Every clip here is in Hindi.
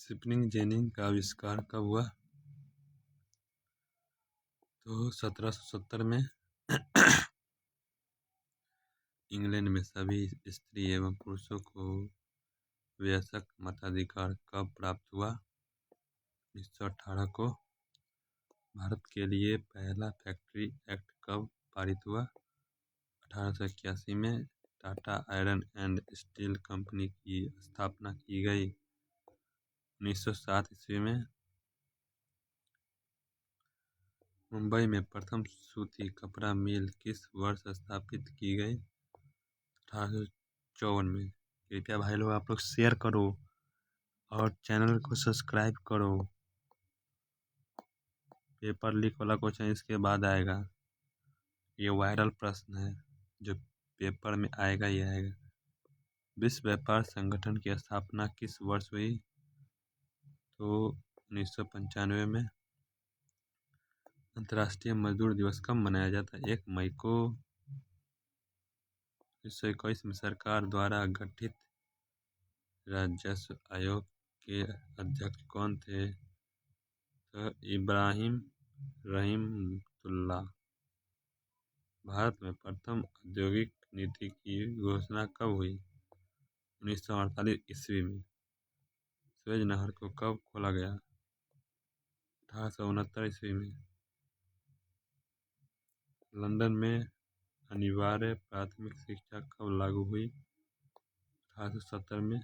स्पिनिंग जेनी का आविष्कार कब हुआ? तो 1770 में इंग्लैंड में सभी स्त्री एवं पुरुषों को वयस्क मताधिकार कब प्राप्त हुआ? 1918 को। भारत के लिए पहला फैक्ट्री एक्ट कब पारित हुआ? 1881 में। Tata iron and steel company की स्थापना की गई 1907 ईस्वी में। मुंबई में प्रथम सूती कपड़ा मिल किस वर्ष स्थापित की गई? 1854 में। कृपया भाई लोग आप लोग शेयर करो और चैनल को सब्सक्राइब करो। पेपर लीक वाला क्वेश्चन इसके बाद आएगा। ये वायरल प्रश्न है जो पेपर में आएगा ही आएगा। विश्व व्यापार संगठन की स्थापना किस वर्ष हुई? तो 1995 में। अंतर्राष्ट्रीय मजदूर दिवस कब मनाया जाता है? 1 मई को। 1921 में सरकार द्वारा गठित राजस्व आयोग के अध्यक्ष कौन थे? तो इब्राहिम रहीमतुल्ला। भारत में प्रथम औद्योगिक नीति की घोषणा कब हुई? 1948 ईस्वी में। सुएज नहर को कब खोला गया? 1869 ईस्वी में। लंदन में अनिवार्य प्राथमिक शिक्षा कब लागू हुई? 1870 में।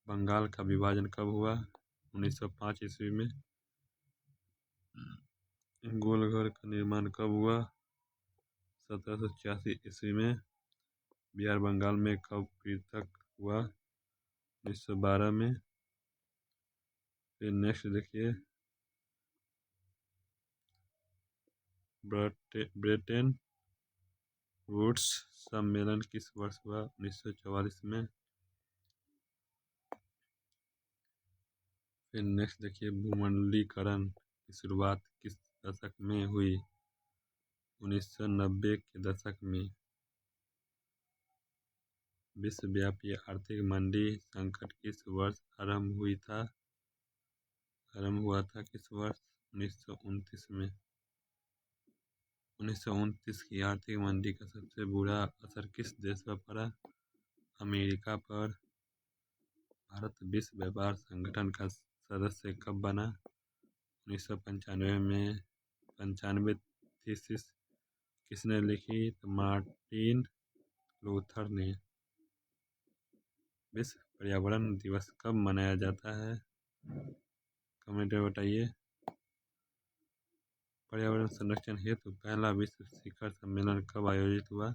बंगाल का विभाजन कब हुआ? 1905 ईस्वी में। गोलघर का निर्माण कब हुआ? 1786 ईस्वी में। बिहार बंगाल में कब पृथक हुआ? 1912 में। फिर नेक्स्ट देखिए, ब्रेटन वुड्स सम्मेलन किस वर्ष हुआ? 1944 में। फिर नेक्स्ट देखिए, भूमंडलीकरण की शुरुआत किस दशक में हुई? 1990 के दशक में। विश्वव्यापी आर्थिक मंदी संकट किस वर्ष आरंभ हुआ था किस वर्ष? 1929 में। 1929 की आर्थिक मंदी का सबसे बुरा असर किस देश पर पड़ा? अमेरिका पर। भारत विश्व व्यापार संगठन का सदस्य कब बना? 1995 में। 95 थीसिस किसने लिखी? तो मार्टिन लूथर ने। विश्व पर्यावरण दिवस कब मनाया जाता है? कमेंट में बताइए। पर्यावरण संरक्षण हेतु पहला विश्व शिखर सम्मेलन कब आयोजित हुआ?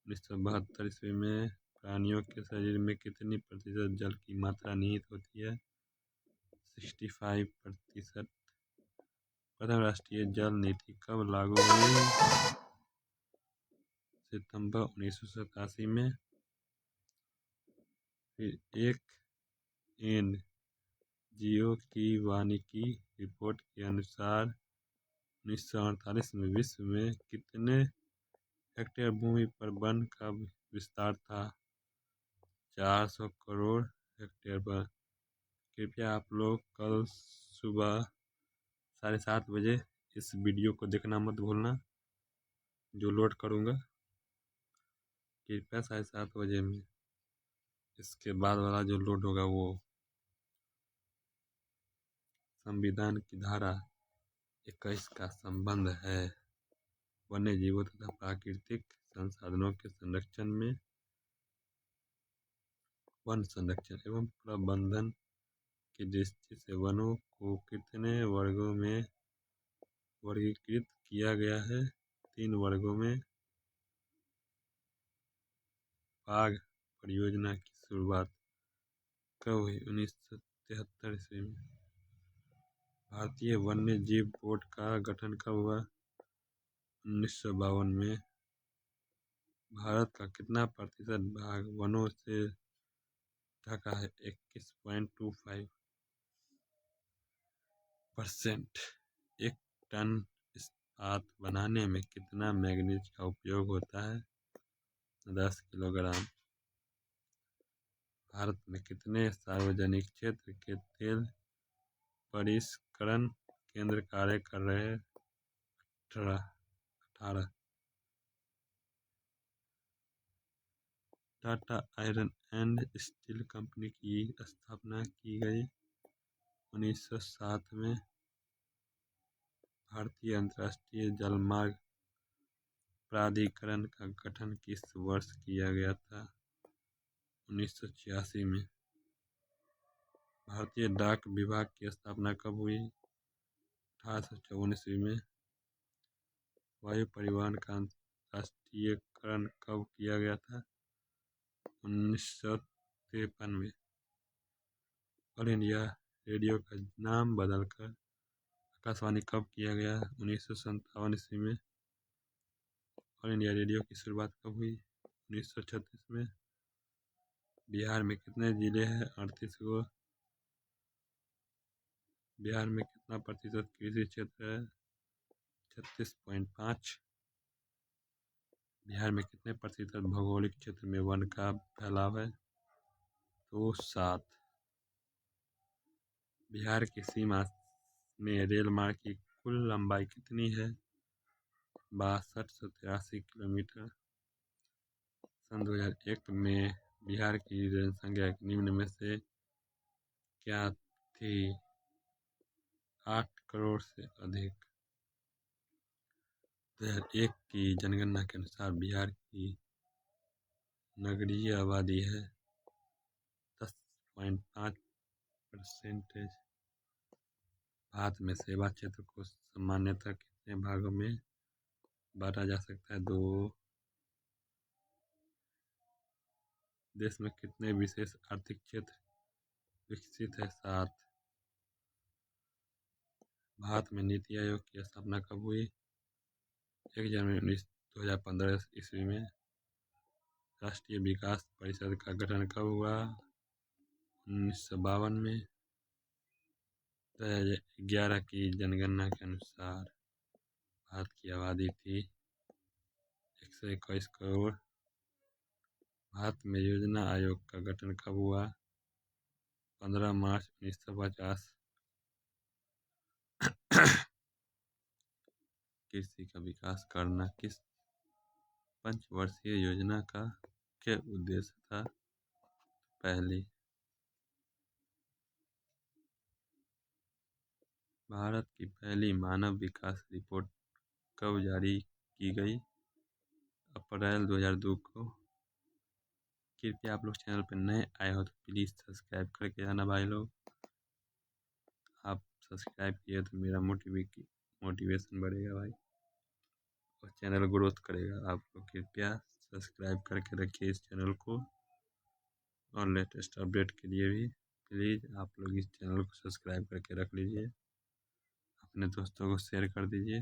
1972 ईस्वी में। प्राणियों के शरीर में कितनी प्रतिशत जल की मात्रा निहित होती है? 65%। प्रथम राष्ट्रीय जल नीति कब लागू हुई? सितंबर 1987 में। फिर एक एनजीओ की वानिकी रिपोर्ट के अनुसार 1948 में विश्व में कितने हेक्टेयर भूमि पर वन का विस्तार था? 400 करोड़ हेक्टेयर पर। कृपया आप लोग कल सुबह 7:30 बजे इस वीडियो को देखना मत भूलना, जो लोड करूँगा। कृपया 7:30 बजे में इसके बाद वाला जो लोड होगा वो संविधान की धारा 21 का संबंध है वन्य जीवों तथा प्राकृतिक संसाधनों के संरक्षण में। वन संरक्षण एवं प्रबंधन की दृष्टि से वनों को कितने वर्गों में वर्गीकृत किया गया है? 3 वर्गों में। बाघ परियोजना की शुरुआत कब हुई? 1973 ईस्वी में। भारतीय वन्य जीव बोर्ड का गठन कब हुआ? 1952 में। भारत का कितना प्रतिशत भाग वनों से ढका है? 21.25%। 1 टन इस्पात बनाने में कितना मैंगनीज का उपयोग होता है? 10 किलोग्राम। भारत में कितने सार्वजनिक क्षेत्र के तेल परिष्करण केंद्र कार्य कर रहे हैं? 18। Tata iron and steel company की स्थापना की गई 1907 में। भारतीय अंतर्राष्ट्रीय जलमार्ग प्राधिकरण का गठन किस वर्ष किया गया था? 1986 में। भारतीय डाक विभाग की स्थापना कब हुई? 1854 ईस्वी में। वायु परिवहन का अंतर्राष्ट्रीयकरण कब किया गया था? 1953 में। ऑल इंडिया रेडियो का नाम बदलकर आकाशवाणी कब किया गया? 1957 ईस्वी में। ऑल इंडिया रेडियो की शुरुआत कब हुई? 1936 में। बिहार में कितने जिले हैं? 38 गो। बिहार में कितना प्रतिशत कृषि क्षेत्र है? 36.5। बिहार में कितने प्रतिशत भौगोलिक क्षेत्र में वन का फैलाव है? तो 7। बिहार की सीमा में रेल मार्ग की कुल लंबाई कितनी है? 6283 किलोमीटर। सन 2001 में बिहार की जनसंख्या निम्न में से क्या थी? 8 करोड़ से अधिक। 2001 की जनगणना के अनुसार बिहार की नगरीय आबादी है 10.5%। भारत में सेवा क्षेत्र को सामान्यतः कितने भागों में बांटा जा सकता है? 2। देश में कितने विशेष आर्थिक क्षेत्र विकसित है? 7। भारत में नीति आयोग की स्थापना कब हुई? 1 जनवरी 2015 ईस्वी में। राष्ट्रीय विकास परिषद का गठन कब हुआ? 1952 में। 2011 की जनगणना के अनुसार भारत की आबादी थी 121 करोड़। भारत में योजना आयोग का गठन कब हुआ? 15 मार्च 1950। कृषि का विकास करना किस पंचवर्षीय योजना का मुख्य उद्देश्य था? पहली। भारत की पहली मानव विकास रिपोर्ट कब जारी की गई? अप्रैल 2002 को। कृपया आप लोग चैनल पर नए आए हो तो प्लीज़ सब्सक्राइब करके आना भाई लोग। आप सब्सक्राइब किए तो मेरा मोटिवेशन बढ़ेगा भाई और चैनल ग्रोथ करेगा। आप लोग कृपया सब्सक्राइब करके रखिए इस चैनल को और लेटेस्ट अपडेट के लिए भी प्लीज़ आप लोग इस चैनल को सब्सक्राइब करके रख लीजिए। अपने दोस्तों को शेयर कर दीजिए।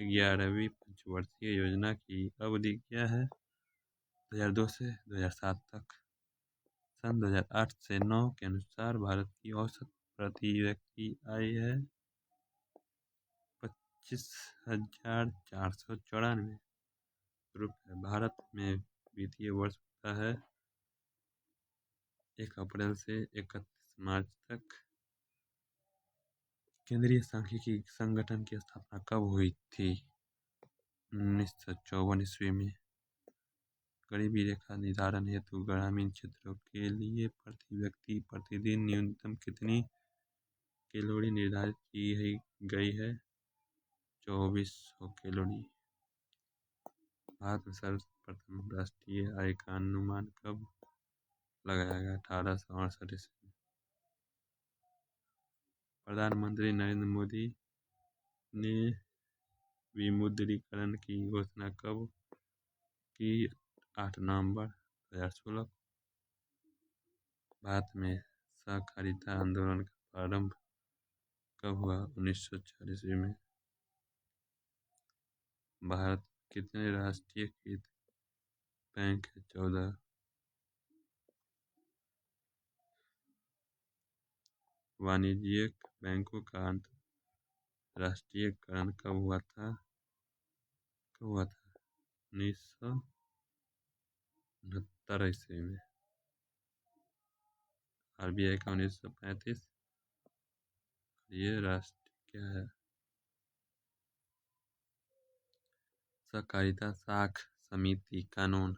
11वीं पंचवर्षीय योजना की अवधि क्या है? 2002 से 2007 तक। सन 2008 से 9 के अनुसार भारत की औसत प्रति व्यक्ति आय है 25,494 रुपये। भारत में वित्तीय वर्ष होता है 1 अप्रैल से 31 मार्च तक। केंद्रीय सांख्यिकी संगठन की स्थापना कब हुई थी? 1954 ईस्वी में। गरीबी रेखा निर्धारण हेतु ग्रामीण क्षेत्रों के लिए प्रति व्यक्ति प्रतिदिन न्यूनतम कितनी कैलोरी निर्धारित की गई है? 2400 कैलोरी। भारत में सर्वप्रथम राष्ट्रीय आय का अनुमान कब लगाया गया? 1868 ईस्वी में। प्रधानमंत्री नरेंद्र मोदी ने विमुद्रीकरण की घोषणा कब की? 8 नवंबर 2016। भारत में सहकारिता आंदोलन का प्रारंभ कब हुआ? 1904 ईस्वी में। भारत में कितने राष्ट्रीयकृत बैंक है? 14। वाणिज्यिक बैंकों का अंतरराष्ट्रीयकरण कब हुआ था? 1969 ईस्वी में। RBI का 1935। ये राष्ट्र क्या है? सहकारिता साख समिति कानून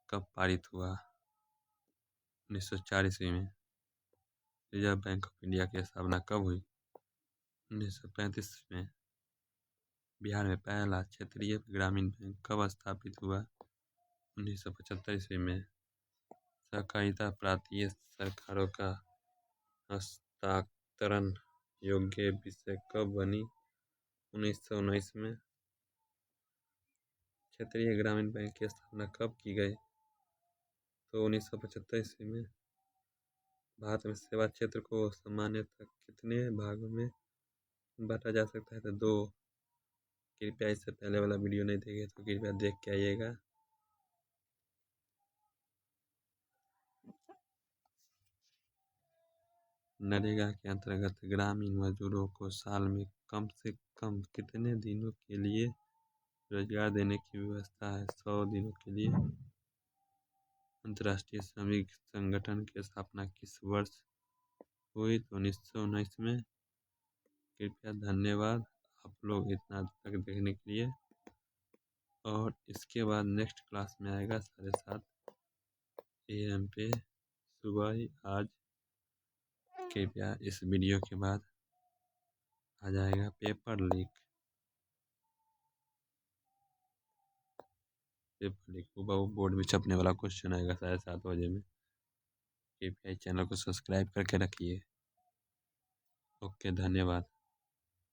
कब पारित हुआ? 1904 ईस्वी में। रिजर्व बैंक ऑफ इंडिया की स्थापना कब हुई? 1935 में। बिहार में पहला क्षेत्रीय ग्रामीण बैंक कब स्थापित हुआ? 1975 ईस्वी में। सहकारिता प्रांतीय सरकारों का हस्तांतरण योग्य विषय कब बनी? 1919 में। क्षेत्रीय ग्रामीण बैंक की स्थापना कब की गई? तो 1975 ईस्वी में। भारत में सेवा क्षेत्र को सामान्यतः कितने भागों में बांटा जा सकता है? तो 2। कृपया इससे पहले वाला वीडियो नहीं देखे तो कृपया देख के आइएगा। नरेगा के अंतर्गत ग्रामीण मजदूरों को साल में कम से कम कितने दिनों के लिए रोजगार देने की व्यवस्था है? 100 दिनों के लिए। अंतर्राष्ट्रीय श्रमिक संगठन की स्थापना किस वर्ष हुई? तो 1919 में। कृपया धन्यवाद आप लोग इतना तक देखने के लिए। और इसके बाद नेक्स्ट क्लास में आएगा 7:30 AM पे सुबह ही आज। कृपया इस वीडियो के बाद आ जाएगा पेपर लीक। वो बोर्ड में छपने वाला क्वेश्चन आएगा 7:30 में। कृपया चैनल को सब्सक्राइब करके रखिए। ओके, धन्यवाद।